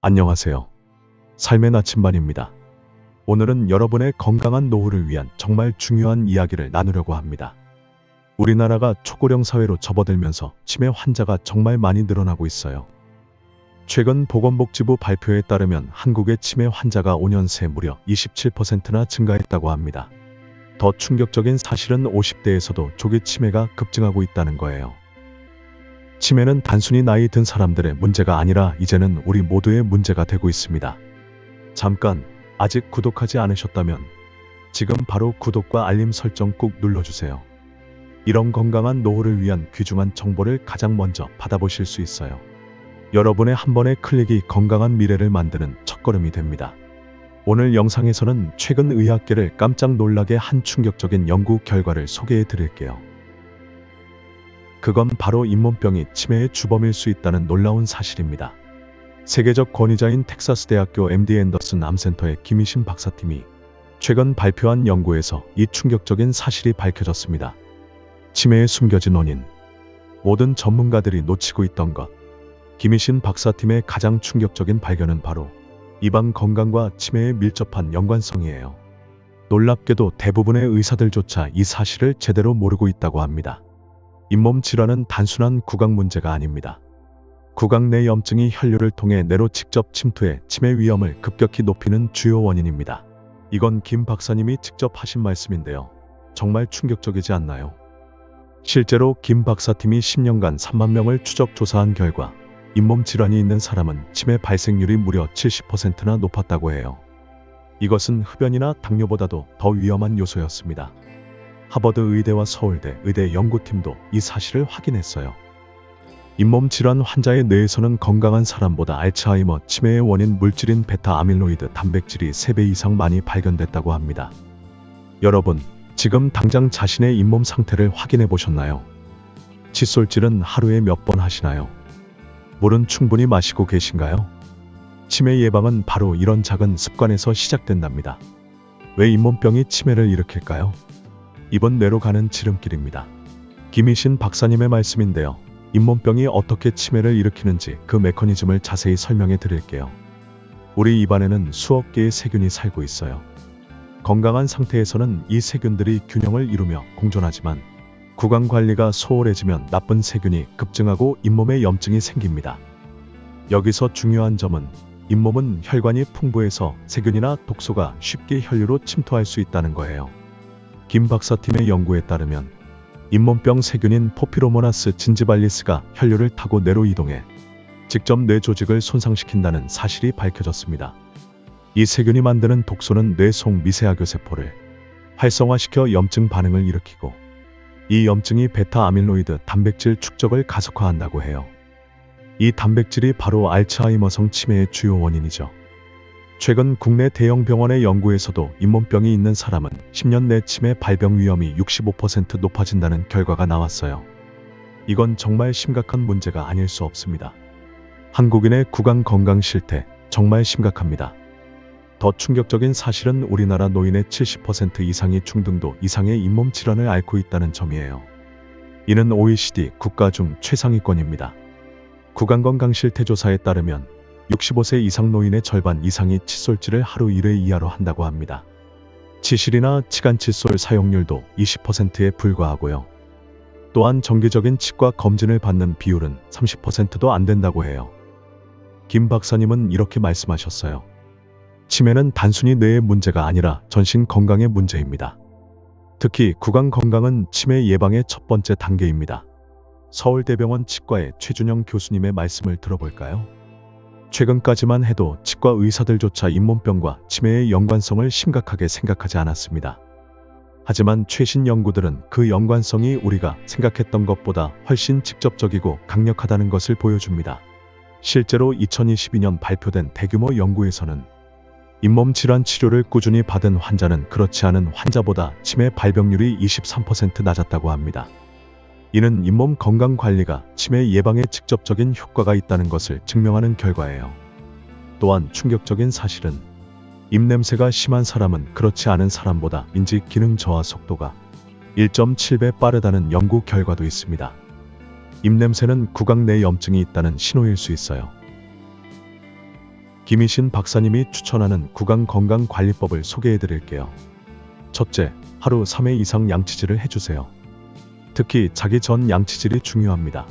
안녕하세요. 삶의 나침반입니다. 오늘은 여러분의 건강한 노후를 위한 정말 중요한 이야기를 나누려고 합니다. 우리나라가 초고령 사회로 접어들면서 치매 환자가 정말 많이 늘어나고 있어요. 최근 보건복지부 발표에 따르면 한국의 치매 환자가 5년 새 무려 27%나 증가했다고 합니다. 더 충격적인 사실은 50대에서도 조기 치매가 급증하고 있다는 거예요. 치매는 단순히 나이 든 사람들의 문제가 아니라 이제는 우리 모두의 문제가 되고 있습니다. 잠깐, 아직 구독하지 않으셨다면 지금 바로 구독과 알림 설정 꾹 눌러주세요. 이런 건강한 노후를 위한 귀중한 정보를 가장 먼저 받아보실 수 있어요. 여러분의 한 번의 클릭이 건강한 미래를 만드는 첫걸음이 됩니다. 오늘 영상에서는 최근 의학계를 깜짝 놀라게 한 충격적인 연구 결과를 소개해 드릴게요. 그건 바로 잇몸병이 치매의 주범일 수 있다는 놀라운 사실입니다. 세계적 권위자인 텍사스 대학교 MD 앤더슨 암센터의 김희신 박사팀이 최근 발표한 연구에서 이 충격적인 사실이 밝혀졌습니다. 치매의 숨겨진 원인. 모든 전문가들이 놓치고 있던 것. 김희신 박사팀의 가장 충격적인 발견은 바로 이방 건강과 치매에 밀접한 연관성이에요. 놀랍게도 대부분의 의사들조차 이 사실을 제대로 모르고 있다고 합니다. 잇몸 질환은 단순한 구강 문제가 아닙니다. 구강 내 염증이 혈류를 통해 뇌로 직접 침투해 치매 위험을 급격히 높이는 주요 원인입니다. 이건 김 박사님이 직접 하신 말씀인데요. 정말 충격적이지 않나요? 실제로 김 박사팀이 10년간 3만 명을 추적 조사한 결과 잇몸 질환이 있는 사람은 치매 발생률이 무려 70%나 높았다고 해요. 이것은 흡연이나 당뇨보다도 더 위험한 요소였습니다. 하버드 의대와 서울대 의대 연구팀도 이 사실을 확인했어요. 잇몸 질환 환자의 뇌에서는 건강한 사람보다 알츠하이머 치매의 원인 물질인 베타 아밀로이드 단백질이 3배 이상 많이 발견됐다고 합니다. 여러분, 지금 당장 자신의 잇몸 상태를 확인해 보셨나요? 칫솔질은 하루에 몇 번 하시나요? 물은 충분히 마시고 계신가요? 치매 예방은 바로 이런 작은 습관에서 시작된답니다. 왜 잇몸병이 치매를 일으킬까요? 이번 뇌로 가는 지름길입니다. 김희신 박사님의 말씀인데요. 잇몸병이 어떻게 치매를 일으키는지 그 메커니즘을 자세히 설명해 드릴게요. 우리 입안에는 수억 개의 세균이 살고 있어요. 건강한 상태에서는 이 세균들이 균형을 이루며 공존하지만 구강 관리가 소홀해지면 나쁜 세균이 급증하고 잇몸에 염증이 생깁니다. 여기서 중요한 점은 잇몸은 혈관이 풍부해서 세균이나 독소가 쉽게 혈류로 침투할 수 있다는 거예요. 김 박사팀의 연구에 따르면 잇몸병 세균인 포피로모나스 진지발리스가 혈류를 타고 뇌로 이동해 직접 뇌 조직을 손상시킨다는 사실이 밝혀졌습니다. 이 세균이 만드는 독소는 뇌 속 미세하교 세포를 활성화시켜 염증 반응을 일으키고 이 염증이 베타 아밀로이드 단백질 축적을 가속화한다고 해요. 이 단백질이 바로 알츠하이머성 치매의 주요 원인이죠. 최근 국내 대형 병원의 연구에서도 잇몸병이 있는 사람은 10년 내 치매 발병 위험이 65% 높아진다는 결과가 나왔어요. 이건 정말 심각한 문제가 아닐 수 없습니다. 한국인의 구강 건강 실태 정말 심각합니다. 더 충격적인 사실은 우리나라 노인의 70% 이상이 중등도 이상의 잇몸 질환을 앓고 있다는 점이에요. 이는 OECD 국가 중 최상위권입니다. 구강건강 실태조사에 따르면 65세 이상 노인의 절반 이상이 칫솔질을 하루 1회 이하로 한다고 합니다. 치실이나 치간 칫솔 사용률도 20%에 불과하고요. 또한 정기적인 치과 검진을 받는 비율은 30%도 안 된다고 해요. 김 박사님은 이렇게 말씀하셨어요. 치매는 단순히 뇌의 문제가 아니라 전신 건강의 문제입니다. 특히 구강 건강은 치매 예방의 첫 번째 단계입니다. 서울대병원 치과의 최준영 교수님의 말씀을 들어볼까요? 최근까지만 해도 치과 의사들조차 잇몸병과 치매의 연관성을 심각하게 생각하지 않았습니다. 하지만 최신 연구들은 그 연관성이 우리가 생각했던 것보다 훨씬 직접적이고 강력하다는 것을 보여줍니다. 실제로 2022년 발표된 대규모 연구에서는 잇몸 질환 치료를 꾸준히 받은 환자는 그렇지 않은 환자보다 치매 발병률이 23% 낮았다고 합니다. 이는 잇몸 건강 관리가 치매 예방에 직접적인 효과가 있다는 것을 증명하는 결과예요. 또한 충격적인 사실은 입냄새가 심한 사람은 그렇지 않은 사람보다 인지 기능 저하 속도가 1.7배 빠르다는 연구 결과도 있습니다. 입냄새는 구강 내 염증이 있다는 신호일 수 있어요. 김희신 박사님이 추천하는 구강건강관리법을 소개해 드릴게요. 첫째, 하루 3회 이상 양치질을 해주세요. 특히 자기 전 양치질이 중요합니다.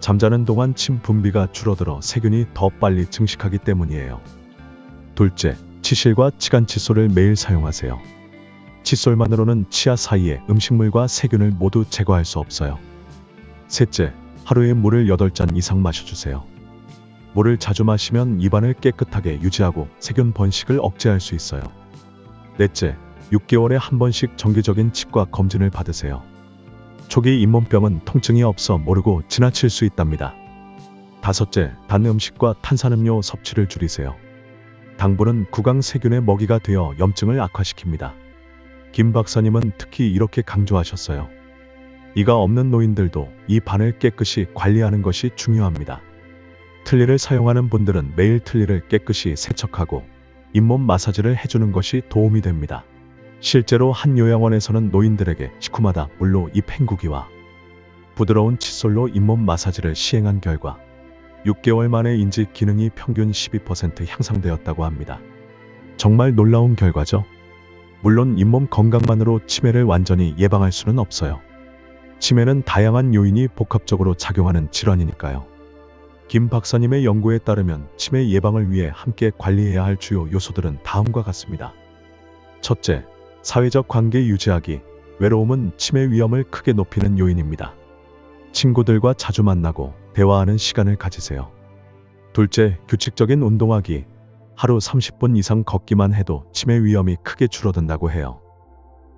잠자는 동안 침 분비가 줄어들어 세균이 더 빨리 증식하기 때문이에요. 둘째, 치실과 치간 칫솔을 매일 사용하세요. 칫솔만으로는 치아 사이의 음식물과 세균을 모두 제거할 수 없어요. 셋째, 하루에 물을 8잔 이상 마셔주세요. 물을 자주 마시면 입안을 깨끗하게 유지하고 세균 번식을 억제할 수 있어요. 넷째, 6개월에 한 번씩 정기적인 치과 검진을 받으세요. 초기 잇몸병은 통증이 없어 모르고 지나칠 수 있답니다. 다섯째, 단 음식과 탄산음료 섭취를 줄이세요. 당분은 구강 세균의 먹이가 되어 염증을 악화시킵니다. 김 박사님은 특히 이렇게 강조하셨어요. 이가 없는 노인들도 이 반을 깨끗이 관리하는 것이 중요합니다. 틀니를 사용하는 분들은 매일 틀니를 깨끗이 세척하고 잇몸 마사지를 해주는 것이 도움이 됩니다. 실제로 한 요양원에서는 노인들에게 식후마다 물로 입 헹구기와 부드러운 칫솔로 잇몸 마사지를 시행한 결과 6개월 만에 인지 기능이 평균 12% 향상되었다고 합니다. 정말 놀라운 결과죠? 물론 잇몸 건강만으로 치매를 완전히 예방할 수는 없어요. 치매는 다양한 요인이 복합적으로 작용하는 질환이니까요. 김 박사님의 연구에 따르면 치매 예방을 위해 함께 관리해야 할 주요 요소들은 다음과 같습니다. 첫째, 사회적 관계 유지하기. 외로움은 치매 위험을 크게 높이는 요인입니다. 친구들과 자주 만나고 대화하는 시간을 가지세요. 둘째, 규칙적인 운동하기. 하루 30분 이상 걷기만 해도 치매 위험이 크게 줄어든다고 해요.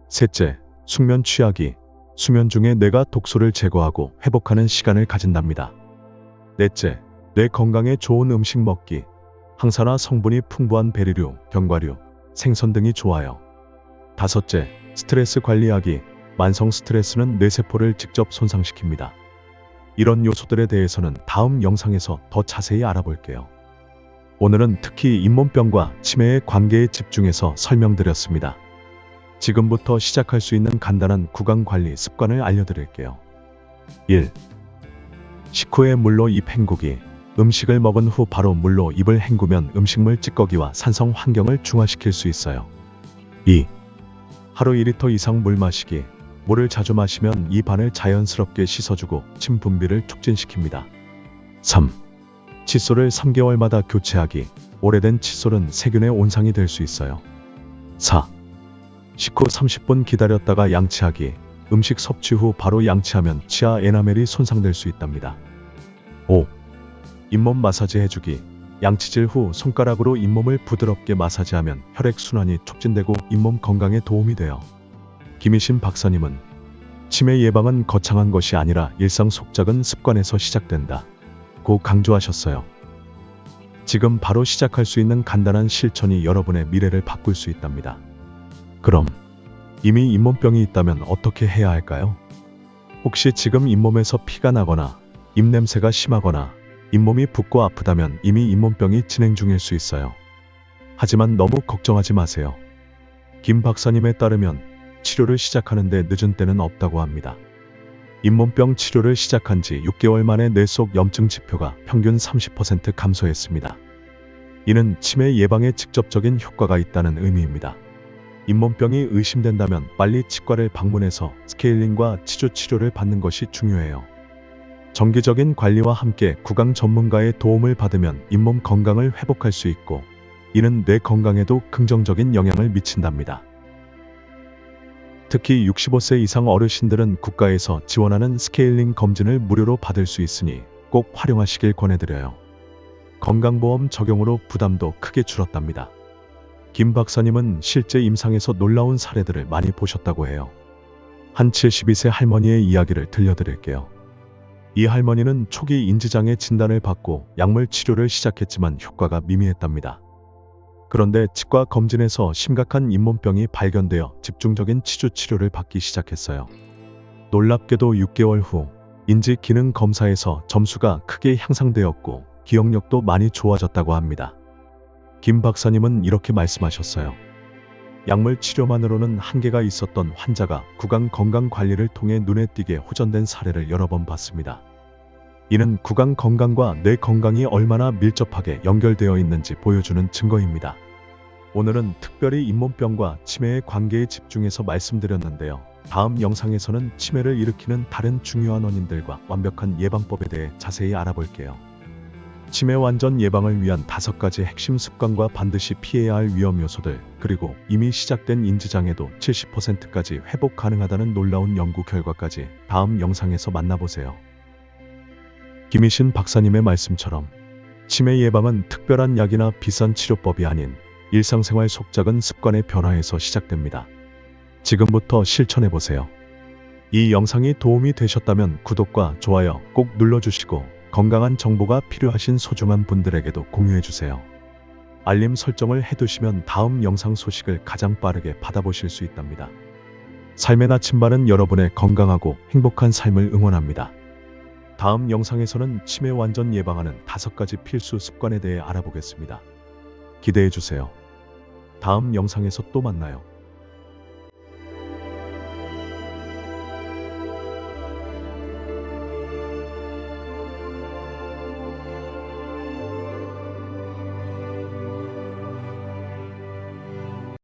셋째, 숙면 취하기. 수면 중에 뇌가 독소를 제거하고 회복하는 시간을 가진답니다. 넷째, 뇌 건강에 좋은 음식 먹기. 항산화 성분이 풍부한 베리류, 견과류, 생선 등이 좋아요. 다섯째, 스트레스 관리하기. 만성 스트레스는 뇌세포를 직접 손상시킵니다. 이런 요소들에 대해서는 다음 영상에서 더 자세히 알아볼게요. 오늘은 특히 잇몸병과 치매의 관계에 집중해서 설명드렸습니다. 지금부터 시작할 수 있는 간단한 구강관리 습관을 알려드릴게요. 1. 식후에 물로 입 헹구기. 음식을 먹은 후 바로 물로 입을 헹구면 음식물 찌꺼기와 산성 환경을 중화시킬 수 있어요. 2. 하루 2리터 이상 물 마시기. 물을 자주 마시면 입안을 자연스럽게 씻어주고 침 분비를 촉진시킵니다. 3. 칫솔을 3개월마다 교체하기. 오래된 칫솔은 세균의 온상이 될 수 있어요. 4. 식후 30분 기다렸다가 양치하기. 음식 섭취 후 바로 양치하면 치아 에나멜이 손상될 수 있답니다. 5. 잇몸 마사지 해주기. 양치질 후 손가락으로 잇몸을 부드럽게 마사지하면 혈액순환이 촉진되고 잇몸 건강에 도움이 돼요. 김희신 박사님은 치매 예방은 거창한 것이 아니라 일상 속 작은 습관에서 시작된다 고 강조하셨어요. 지금 바로 시작할 수 있는 간단한 실천이 여러분의 미래를 바꿀 수 있답니다. 그럼 이미 잇몸병이 있다면 어떻게 해야 할까요? 혹시 지금 잇몸에서 피가 나거나 입냄새가 심하거나 잇몸이 붓고 아프다면 이미 잇몸병이 진행 중일 수 있어요. 하지만 너무 걱정하지 마세요. 김 박사님에 따르면 치료를 시작하는데 늦은 때는 없다고 합니다. 잇몸병 치료를 시작한 지 6개월 만에 뇌 속 염증 지표가 평균 30% 감소했습니다. 이는 치매 예방에 직접적인 효과가 있다는 의미입니다. 잇몸병이 의심된다면 빨리 치과를 방문해서 스케일링과 치주 치료를 받는 것이 중요해요. 정기적인 관리와 함께 구강 전문가의 도움을 받으면 잇몸 건강을 회복할 수 있고 이는 뇌 건강에도 긍정적인 영향을 미친답니다. 특히 65세 이상 어르신들은 국가에서 지원하는 스케일링 검진을 무료로 받을 수 있으니 꼭 활용하시길 권해드려요. 건강보험 적용으로 부담도 크게 줄었답니다. 김 박사님은 실제 임상에서 놀라운 사례들을 많이 보셨다고 해요. 한 72세 할머니의 이야기를 들려드릴게요. 이 할머니는 초기 인지장애 진단을 받고 약물 치료를 시작했지만 효과가 미미했답니다. 그런데 치과 검진에서 심각한 잇몸병이 발견되어 집중적인 치주 치료를 받기 시작했어요. 놀랍게도 6개월 후 인지 기능 검사에서 점수가 크게 향상되었고 기억력도 많이 좋아졌다고 합니다. 김 박사님은 이렇게 말씀하셨어요. 약물 치료만으로는 한계가 있었던 환자가 구강 건강 관리를 통해 눈에 띄게 호전된 사례를 여러 번 봤습니다. 이는 구강 건강과 뇌 건강이 얼마나 밀접하게 연결되어 있는지 보여주는 증거입니다. 오늘은 특별히 잇몸병과 치매의 관계에 집중해서 말씀드렸는데요. 다음 영상에서는 치매를 일으키는 다른 중요한 원인들과 완벽한 예방법에 대해 자세히 알아볼게요. 치매 완전 예방을 위한 5가지 핵심 습관과 반드시 피해야 할 위험 요소들, 그리고 이미 시작된 인지장애도 70%까지 회복 가능하다는 놀라운 연구 결과까지 다음 영상에서 만나보세요. 김희신 박사님의 말씀처럼 치매 예방은 특별한 약이나 비싼 치료법이 아닌 일상생활 속 작은 습관의 변화에서 시작됩니다. 지금부터 실천해보세요. 이 영상이 도움이 되셨다면 구독과 좋아요 꼭 눌러주시고 건강한 정보가 필요하신 소중한 분들에게도 공유해주세요. 알림 설정을 해두시면 다음 영상 소식을 가장 빠르게 받아보실 수 있답니다. 삶의 나침반은 여러분의 건강하고 행복한 삶을 응원합니다. 다음 영상에서는 치매 완전 예방하는 5가지 필수 습관에 대해 알아보겠습니다. 기대해주세요. 다음 영상에서 또 만나요.